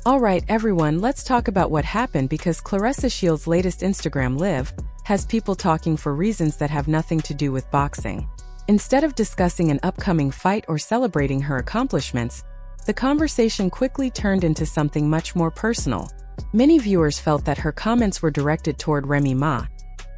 Alright everyone, let's talk about what happened because Claressa Shields' latest Instagram Live has people talking for reasons that have nothing to do with boxing. Instead of discussing an upcoming fight or celebrating her accomplishments, the conversation quickly turned into something much more personal. Many viewers felt that her comments were directed toward Remy Ma,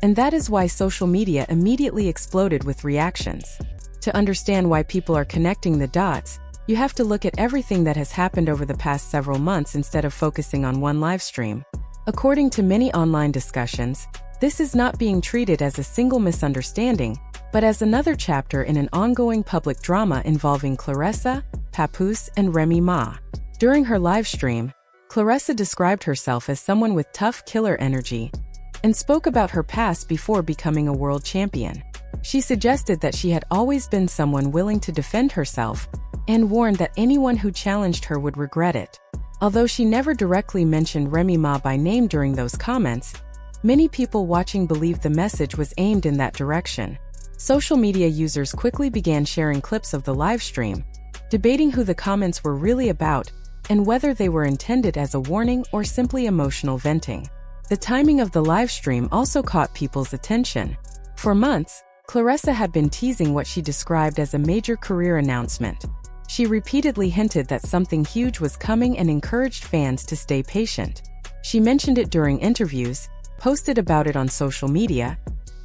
and that is why social media immediately exploded with reactions. To understand why people are connecting the dots, you have to look at everything that has happened over the past several months instead of focusing on one live stream. According to many online discussions, this is not being treated as a single misunderstanding, but as another chapter in an ongoing public drama involving Claressa, Papoose, and Remy Ma. During her live stream, Claressa described herself as someone with tough killer energy and spoke about her past before becoming a world champion. She suggested that she had always been someone willing to defend herself and warned that anyone who challenged her would regret it. Although she never directly mentioned Remy Ma by name during those comments, many people watching believed the message was aimed in that direction. Social media users quickly began sharing clips of the live stream, debating who the comments were really about and whether they were intended as a warning or simply emotional venting. The timing of the live stream also caught people's attention. For months, Claressa had been teasing what she described as a major career announcement. She repeatedly hinted that something huge was coming and encouraged fans to stay patient. She mentioned it during interviews, posted about it on social media,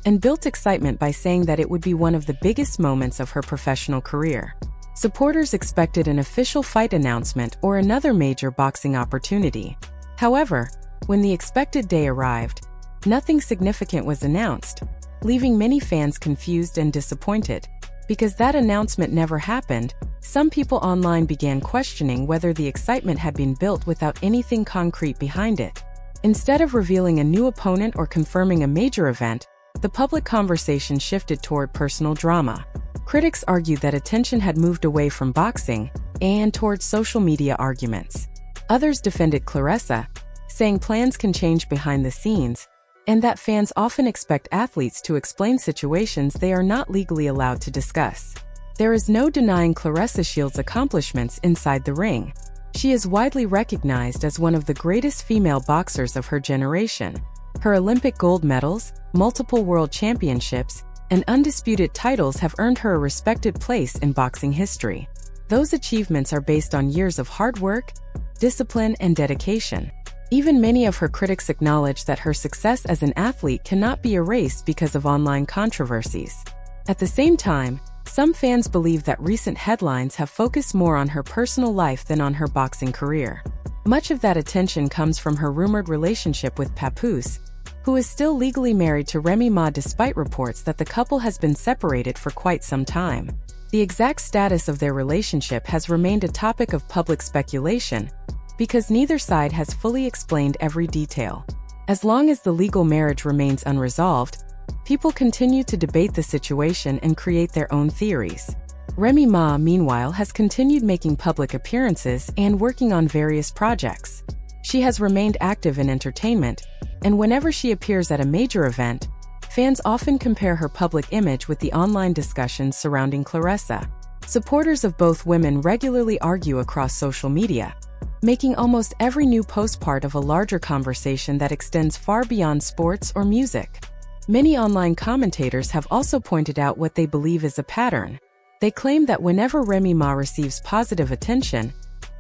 and built excitement by saying that it would be one of the biggest moments of her professional career. Supporters expected an official fight announcement or another major boxing opportunity. However, when the expected day arrived, nothing significant was announced, leaving many fans confused and disappointed. Because that announcement never happened, some people online began questioning whether the excitement had been built without anything concrete behind it. Instead of revealing a new opponent or confirming a major event, the public conversation shifted toward personal drama. Critics argued that attention had moved away from boxing and toward social media arguments. Others defended Claressa, saying plans can change behind the scenes, and that fans often expect athletes to explain situations they are not legally allowed to discuss. There is no denying Claressa Shields' accomplishments inside the ring. She is widely recognized as one of the greatest female boxers of her generation. Her Olympic gold medals, multiple world championships, and undisputed titles have earned her a respected place in boxing history. Those achievements are based on years of hard work, discipline, and dedication. Even many of her critics acknowledge that her success as an athlete cannot be erased because of online controversies. At the same time, some fans believe that recent headlines have focused more on her personal life than on her boxing career. Much of that attention comes from her rumored relationship with Papoose, who is still legally married to Remy Ma despite reports that the couple has been separated for quite some time. The exact status of their relationship has remained a topic of public speculation, because neither side has fully explained every detail. As long as the legal marriage remains unresolved, people continue to debate the situation and create their own theories. Remy Ma, meanwhile, has continued making public appearances and working on various projects. She has remained active in entertainment, and whenever she appears at a major event, fans often compare her public image with the online discussions surrounding Claressa. Supporters of both women regularly argue across social media, making almost every new post part of a larger conversation that extends far beyond sports or music. Many online commentators have also pointed out what they believe is a pattern. They claim that whenever Remy Ma receives positive attention,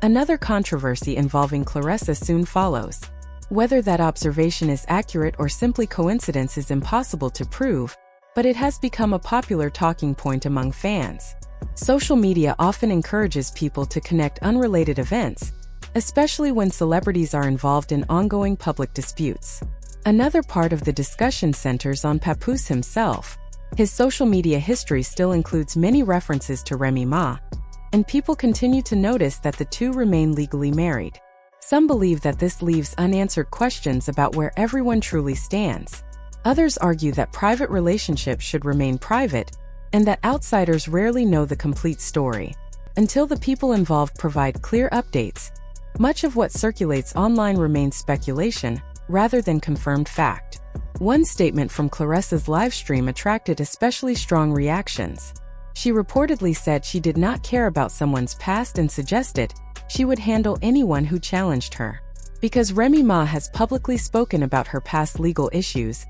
another controversy involving Claressa soon follows. Whether that observation is accurate or simply coincidence is impossible to prove, but it has become a popular talking point among fans. Social media often encourages people to connect unrelated events, especially when celebrities are involved in ongoing public disputes. Another part of the discussion centers on Papoose himself. His social media history still includes many references to Remy Ma, and people continue to notice that the two remain legally married. Some believe that this leaves unanswered questions about where everyone truly stands. Others argue that private relationships should remain private, and that outsiders rarely know the complete story. Until the people involved provide clear updates, much of what circulates online remains speculation, rather than confirmed fact. One statement from Claressa's live stream attracted especially strong reactions. She reportedly said she did not care about someone's past and suggested, she would handle anyone who challenged her. Because Remy Ma has publicly spoken about her past legal issues,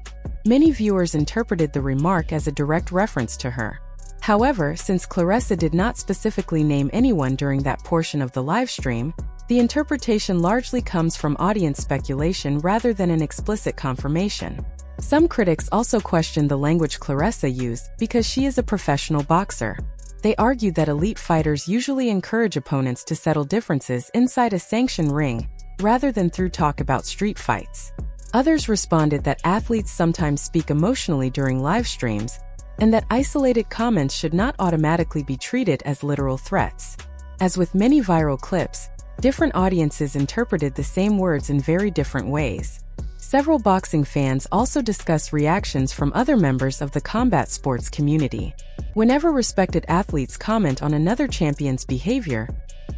many viewers interpreted the remark as a direct reference to her. However, since Claressa did not specifically name anyone during that portion of the livestream, the interpretation largely comes from audience speculation rather than an explicit confirmation. Some critics also question the language Claressa used because she is a professional boxer. They argue that elite fighters usually encourage opponents to settle differences inside a sanctioned ring, rather than through talk about street fights. Others responded that athletes sometimes speak emotionally during live streams, and that isolated comments should not automatically be treated as literal threats. As with many viral clips, different audiences interpreted the same words in very different ways. Several boxing fans also discuss reactions from other members of the combat sports community. Whenever respected athletes comment on another champion's behavior,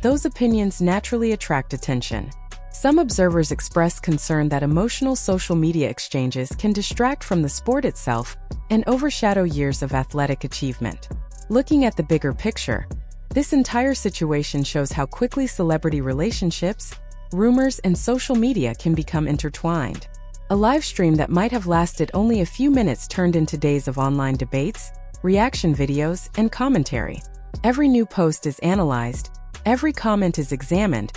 those opinions naturally attract attention. Some observers express concern that emotional social media exchanges can distract from the sport itself and overshadow years of athletic achievement. Looking at the bigger picture, this entire situation shows how quickly celebrity relationships, rumors, and social media can become intertwined. A live stream that might have lasted only a few minutes turned into days of online debates, reaction videos, and commentary. Every new post is analyzed, every comment is examined,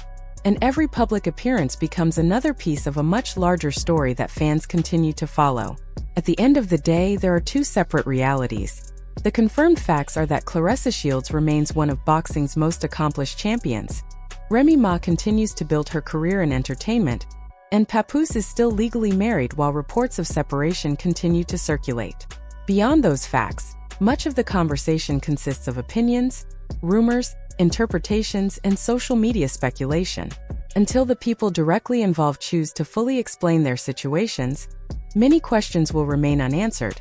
and every public appearance becomes another piece of a much larger story that fans continue to follow. At the end of the day, there are two separate realities. The confirmed facts are that Claressa Shields remains one of boxing's most accomplished champions. Remy Ma continues to build her career in entertainment, and Papoose is still legally married while reports of separation continue to circulate. Beyond those facts, much of the conversation consists of opinions, rumors, interpretations, and social media speculation. Until the people directly involved choose to fully explain their situations, many questions will remain unanswered,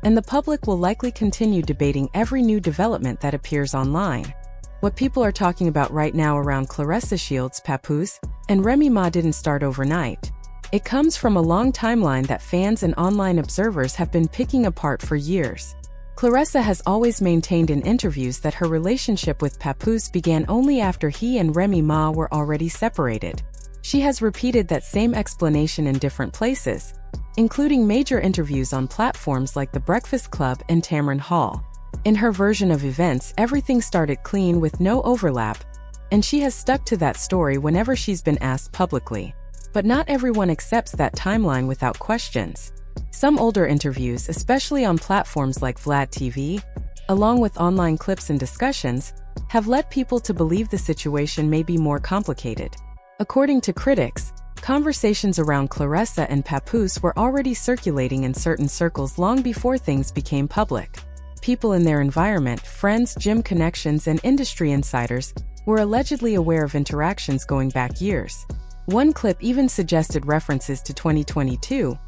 and the public will likely continue debating every new development that appears online. What people are talking about right now around Claressa Shields, Papoose, and Remy Ma didn't start overnight. It comes from a long timeline that fans and online observers have been picking apart for years. Claressa has always maintained in interviews that her relationship with Papoose began only after he and Remy Ma were already separated. She has repeated that same explanation in different places, including major interviews on platforms like The Breakfast Club and Tamron Hall. In her version of events, everything started clean with no overlap, and she has stuck to that story whenever she's been asked publicly. But not everyone accepts that timeline without questions. Some older interviews, especially on platforms like Vlad TV, along with online clips and discussions, have led people to believe the situation may be more complicated. According to critics, conversations around Claressa and Papoose were already circulating in certain circles long before things became public. People in their environment, friends, gym connections, and industry insiders were allegedly aware of interactions going back years. One clip even suggested references to 2022,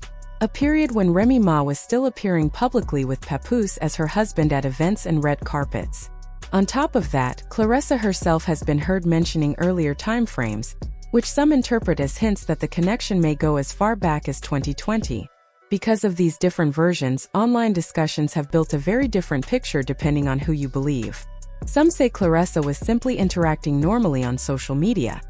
a period when Remy Ma was still appearing publicly with Papoose as her husband at events and red carpets. On top of that, Claressa herself has been heard mentioning earlier timeframes, which some interpret as hints that the connection may go as far back as 2020. Because of these different versions, online discussions have built a very different picture depending on who you believe. Some say Claressa was simply interacting normally on social media,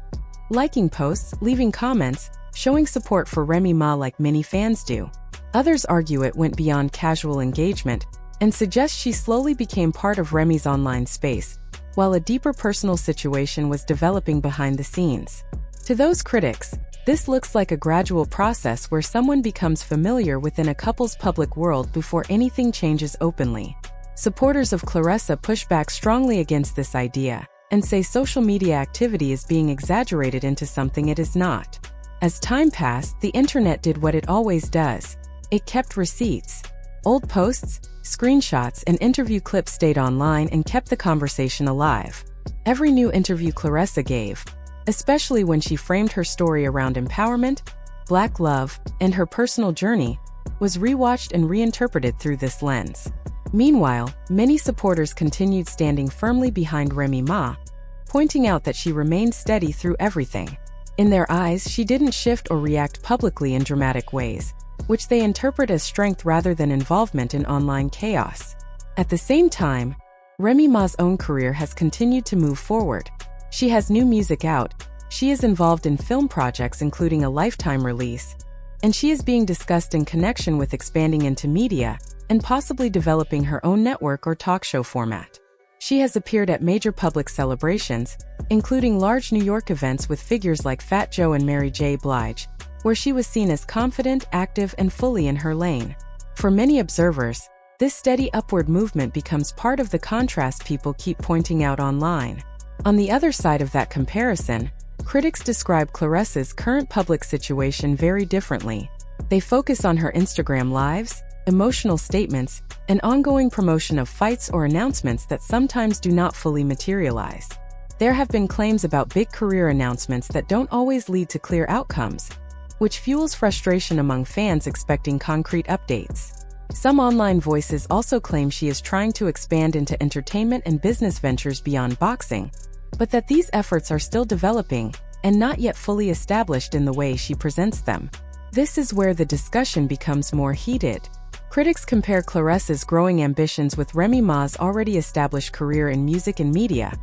liking posts, leaving comments, showing support for Remy Ma like many fans do. Others argue it went beyond casual engagement and suggest she slowly became part of Remy's online space, while a deeper personal situation was developing behind the scenes. To those critics, this looks like a gradual process where someone becomes familiar within a couple's public world before anything changes openly. Supporters of Claressa push back strongly against this idea and say social media activity is being exaggerated into something it is not. As time passed, the internet did what it always does. It kept receipts. Old posts, screenshots, and interview clips stayed online and kept the conversation alive. Every new interview Claressa gave, especially when she framed her story around empowerment, Black love, and her personal journey, was rewatched and reinterpreted through this lens. Meanwhile, many supporters continued standing firmly behind Remy Ma, pointing out that she remained steady through everything. In their eyes, she didn't shift or react publicly in dramatic ways, which they interpret as strength rather than involvement in online chaos. At the same time, Remy Ma's own career has continued to move forward. She has new music out, she is involved in film projects including a Lifetime release, and she is being discussed in connection with expanding into media and possibly developing her own network or talk show format. She has appeared at major public celebrations, including large New York events with figures like Fat Joe and Mary J. Blige, where she was seen as confident, active, and fully in her lane. For many observers, this steady upward movement becomes part of the contrast people keep pointing out online. On the other side of that comparison, critics describe Claressa's current public situation very differently. They focus on her Instagram lives, emotional statements, and ongoing promotion of fights or announcements that sometimes do not fully materialize. There have been claims about big career announcements that don't always lead to clear outcomes, which fuels frustration among fans expecting concrete updates. Some online voices also claim she is trying to expand into entertainment and business ventures beyond boxing, but that these efforts are still developing and not yet fully established in the way she presents them. This is where the discussion becomes more heated. Critics compare Claressa's growing ambitions with Remy Ma's already established career in music and media,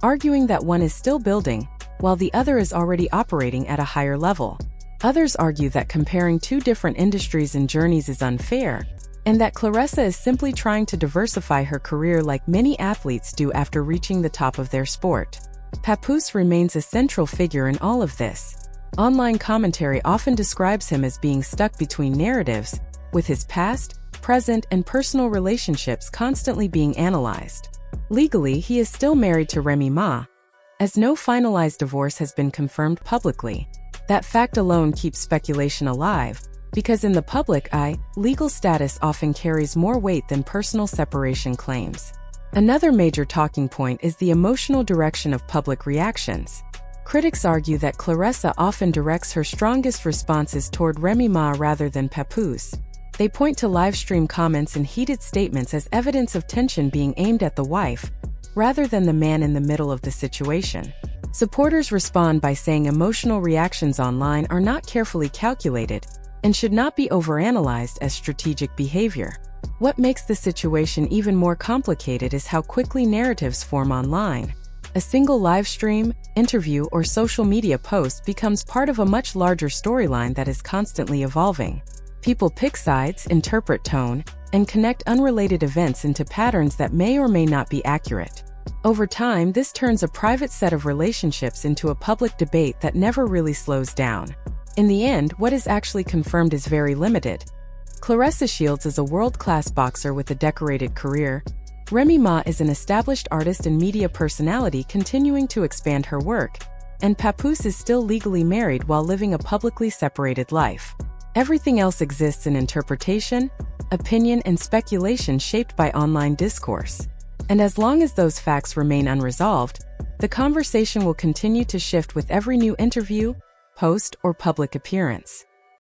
arguing that one is still building, while the other is already operating at a higher level. Others argue that comparing two different industries and journeys is unfair, and that Claressa is simply trying to diversify her career like many athletes do after reaching the top of their sport. Papoose remains a central figure in all of this. Online commentary often describes him as being stuck between narratives, with his past, present, and personal relationships constantly being analyzed. Legally, he is still married to Remy Ma, as no finalized divorce has been confirmed publicly. That fact alone keeps speculation alive, because in the public eye, legal status often carries more weight than personal separation claims. Another major talking point is the emotional direction of public reactions. Critics argue that Claressa often directs her strongest responses toward Remy Ma rather than Papoose. They point to livestream comments and heated statements as evidence of tension being aimed at the wife, rather than the man in the middle of the situation. Supporters respond by saying emotional reactions online are not carefully calculated and should not be overanalyzed as strategic behavior. What makes the situation even more complicated is how quickly narratives form online. A single live stream, interview, or social media post becomes part of a much larger storyline that is constantly evolving. People pick sides, interpret tone, and connect unrelated events into patterns that may or may not be accurate. Over time, this turns a private set of relationships into a public debate that never really slows down. In the end, what is actually confirmed is very limited. Claressa Shields is a world-class boxer with a decorated career. Remy Ma is an established artist and media personality continuing to expand her work, and Papoose is still legally married while living a publicly separated life. Everything else exists in interpretation, opinion, and speculation shaped by online discourse. And as long as those facts remain unresolved, the conversation will continue to shift with every new interview, post, or public appearance.